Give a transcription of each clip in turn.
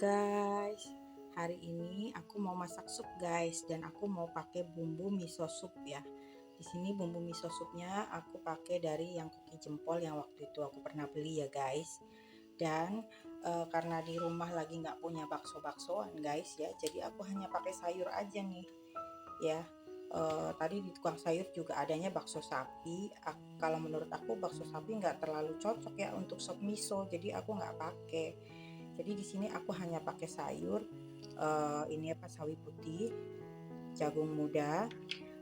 guys, hari ini aku mau masak sup guys, dan aku mau pakai bumbu miso sup ya. Di sini bumbu miso supnya aku pakai dari yang koki jempol yang waktu itu aku pernah beli ya guys. Dan karena di rumah lagi nggak punya bakso-baksoan guys ya, jadi aku hanya pakai sayur aja nih ya. Tadi di tukang sayur juga adanya bakso sapi. Kalau menurut aku bakso sapi nggak terlalu cocok ya untuk sop miso, jadi aku nggak pakai. Jadi di sini aku hanya pakai sayur, ini apa, sawi putih, jagung muda,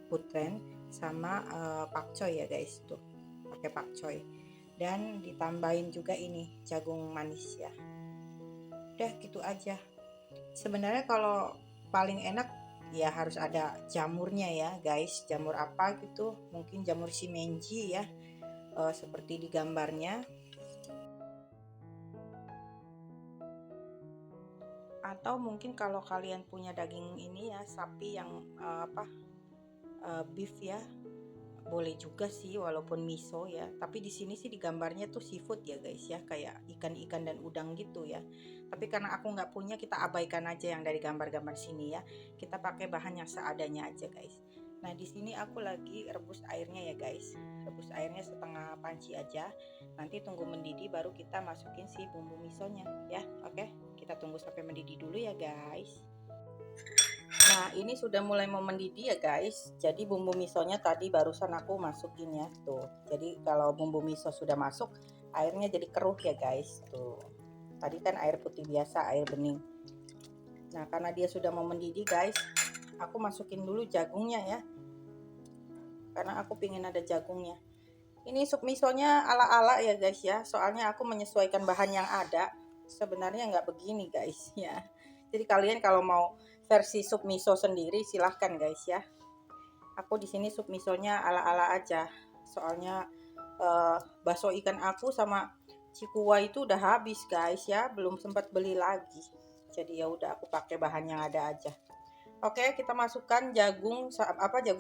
putren, sama pakcoy ya guys, tuh pakai pakcoy. Dan ditambahin juga ini jagung manis ya. Udah gitu aja. Sebenarnya kalau paling enak ya harus ada jamurnya ya guys. Jamur apa gitu? Mungkin jamur shimenji ya, seperti di gambarnya. Atau mungkin kalau kalian punya daging ini ya, sapi yang beef ya, boleh juga sih walaupun miso ya. Tapi di sini sih di gambarnya tuh seafood ya guys ya, kayak ikan-ikan dan udang gitu ya. Tapi karena aku nggak punya, kita abaikan aja yang dari gambar-gambar sini ya. Kita pakai bahan yang seadanya aja guys. Nah di sini aku lagi rebus airnya ya guys. Rebus airnya setengah panci aja. Nanti tunggu mendidih baru kita masukin si bumbu misonya ya. Oke, kita tunggu sampai mendidih dulu ya guys. Nah ini sudah mulai mau mendidih ya guys. Jadi bumbu misonya tadi barusan aku masukin ya tuh. Jadi kalau bumbu miso sudah masuk, airnya jadi keruh ya guys tuh. Tadi kan air putih biasa, air bening. Nah karena dia sudah mau mendidih guys, aku masukin dulu jagungnya ya, karena aku pingin ada jagungnya. Ini sup misonya ala-ala ya guys ya, soalnya aku menyesuaikan bahan yang ada. Sebenarnya nggak begini guys ya. Jadi kalian kalau mau versi sup miso sendiri silahkan guys ya. Aku di sini sup misonya ala-ala aja. Soalnya bakso ikan aku sama cikuwa itu udah habis guys ya, belum sempat beli lagi. Jadi ya udah aku pakai bahan yang ada aja. Oke, kita masukkan jagung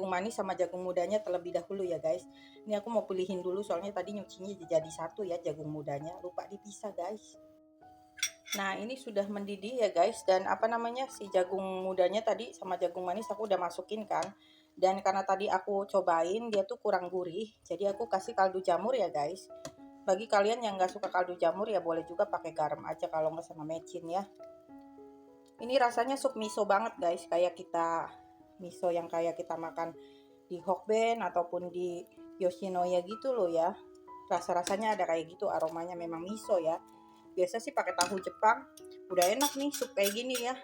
manis sama jagung mudanya terlebih dahulu ya guys. Ini aku mau pilihin dulu soalnya tadi nyucinya jadi satu ya jagung mudanya, lupa dipisah guys. Nah, ini sudah mendidih ya guys, dan si jagung mudanya tadi sama jagung manis aku udah masukin kan. Dan karena tadi aku cobain dia tuh kurang gurih, jadi aku kasih kaldu jamur ya guys. Bagi kalian yang nggak suka kaldu jamur ya boleh juga pakai garam aja kalau nggak sama mecin ya. Ini rasanya sup miso banget guys, kayak kita miso yang kayak kita makan di Hokben ataupun di Yoshinoya gitu loh ya. Rasa-rasanya ada kayak gitu, aromanya memang miso ya. Biasa sih pakai tahu Jepang, udah enak nih sup kayak gini ya.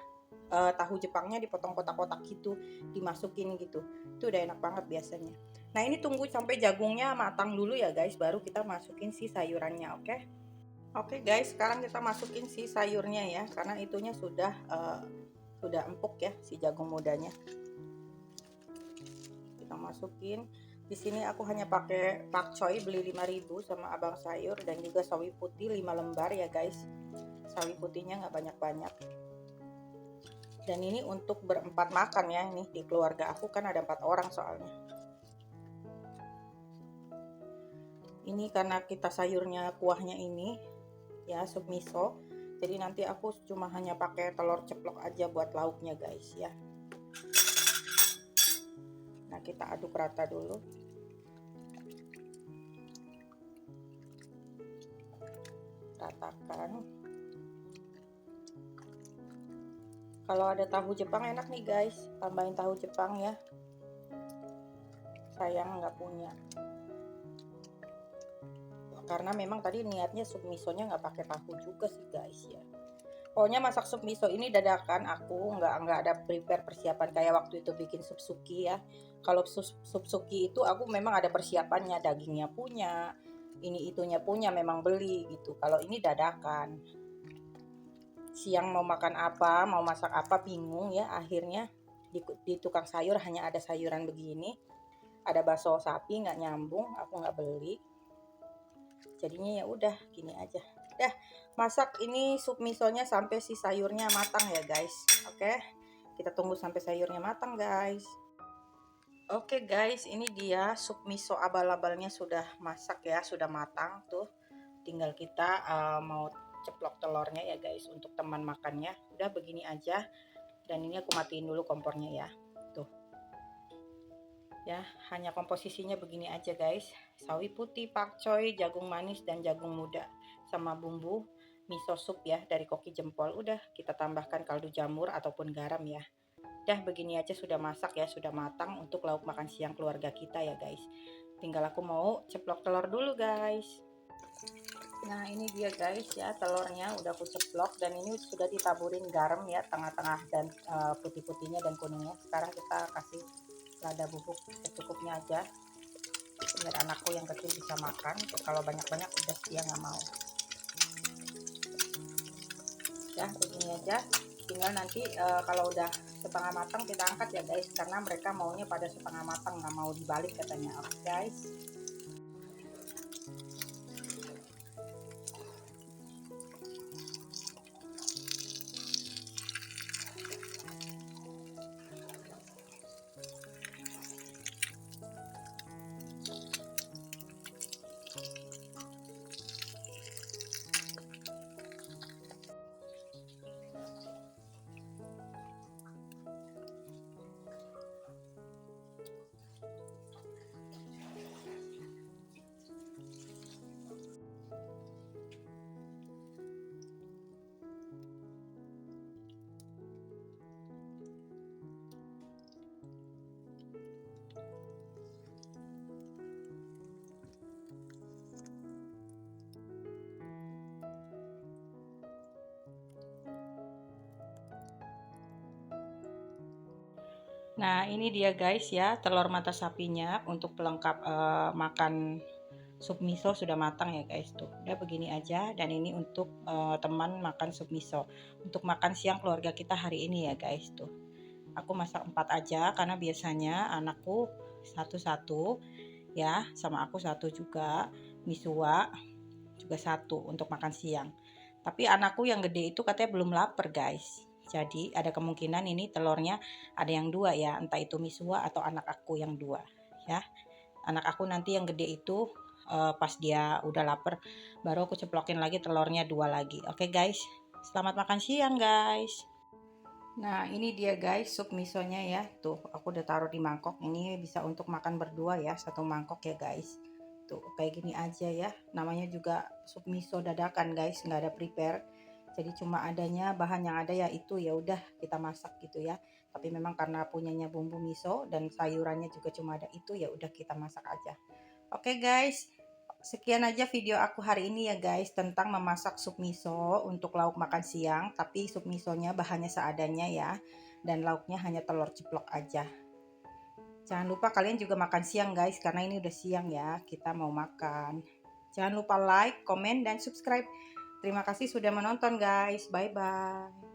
Tahu Jepangnya dipotong kotak-kotak gitu, dimasukin gitu. Itu udah enak banget biasanya. Nah ini tunggu sampai jagungnya matang dulu ya guys, baru kita masukin si sayurannya, oke? Oke guys, sekarang kita masukin si sayurnya ya, karena itunya sudah empuk ya si jagung mudanya. Kita masukin. Di sini aku hanya pakai pakcoy beli 5.000 sama abang sayur, dan juga sawi putih 5 lembar ya guys. Sawi putihnya nggak banyak-banyak. Dan ini untuk berempat makan ya, nih di keluarga aku kan ada 4 orang soalnya. Ini karena kita sayurnya kuahnya ini ya sup miso, jadi nanti aku cuma hanya pakai telur ceplok aja buat lauknya guys ya. Nah kita aduk rata dulu. Ratakan. Kalau ada tahu Jepang enak nih guys, tambahin tahu Jepang ya. Sayang nggak punya, karena memang tadi niatnya sup misonya nggak pakai tahu juga sih guys ya. Pokoknya masak sup miso ini dadakan, aku nggak ada prepare persiapan kayak waktu itu bikin sup suki ya. Kalau sup suki itu aku memang ada persiapannya, dagingnya punya, ini itunya punya, memang beli gitu. Kalau ini dadakan, siang mau makan apa, mau masak apa bingung ya. Akhirnya di tukang sayur hanya ada sayuran begini, ada bakso sapi nggak nyambung, aku nggak beli. Jadinya ya udah gini aja. Dah masak ini sup misonya sampai si sayurnya matang ya guys. Oke, kita tunggu sampai sayurnya matang guys. Oke guys, ini dia sup miso abal-abalnya sudah masak ya, sudah matang tuh. Tinggal kita mau ceplok telurnya ya guys untuk teman makannya. Udah begini aja, dan ini aku matiin dulu kompornya ya. Tuh ya, hanya komposisinya begini aja guys. Sawi putih, pakcoy, jagung manis dan jagung muda, sama bumbu miso sup ya dari koki jempol. Udah kita tambahkan kaldu jamur ataupun garam ya. Dah begini aja sudah masak ya, sudah matang untuk lauk makan siang keluarga kita ya guys. Tinggal aku mau ceplok telur dulu guys. Nah ini dia guys ya, telurnya udah aku ceplok dan ini sudah ditaburin garam ya, tengah-tengah dan putih-putihnya dan kuningnya. Sekarang kita kasih lada bubuk secukupnya aja biar anakku yang kecil bisa makan. Kalau banyak-banyak udah dia nggak mau. Ya begini aja, tinggal nanti kalau udah setengah matang kita angkat ya guys, karena mereka maunya pada setengah matang, nggak mau dibalik katanya. Oke guys. Nah ini dia guys ya, telur mata sapinya untuk pelengkap makan sup miso sudah matang ya guys. Tuh udah begini aja, dan ini untuk teman makan sup miso untuk makan siang keluarga kita hari ini ya guys. Tuh aku masak 4 aja karena biasanya anakku satu-satu ya, sama aku satu juga, misua juga satu untuk makan siang. Tapi anakku yang gede itu katanya belum lapar guys. Jadi ada kemungkinan ini telurnya ada yang dua ya, entah itu misua atau anak aku yang dua ya. Anak aku nanti yang gede itu pas dia udah lapar baru aku ceplokin lagi telurnya dua lagi. Oke guys, selamat makan siang guys. Nah ini dia guys sup misonya ya. Tuh aku udah taruh di mangkok, ini bisa untuk makan berdua ya, satu mangkok ya guys. Tuh kayak gini aja ya, namanya juga sup miso dadakan guys, nggak ada prepare. Jadi cuma adanya bahan yang ada ya itu, ya udah kita masak gitu ya. Tapi memang karena punyanya bumbu miso dan sayurannya juga cuma ada itu, ya udah kita masak aja. Oke guys, sekian aja video aku hari ini ya guys, tentang memasak sup miso untuk lauk makan siang. Tapi sup misonya bahannya seadanya ya, dan lauknya hanya telur ceplok aja. Jangan lupa kalian juga makan siang guys, karena ini udah siang ya, kita mau makan. Jangan lupa like, komen, dan subscribe. Terima kasih sudah menonton guys, bye bye.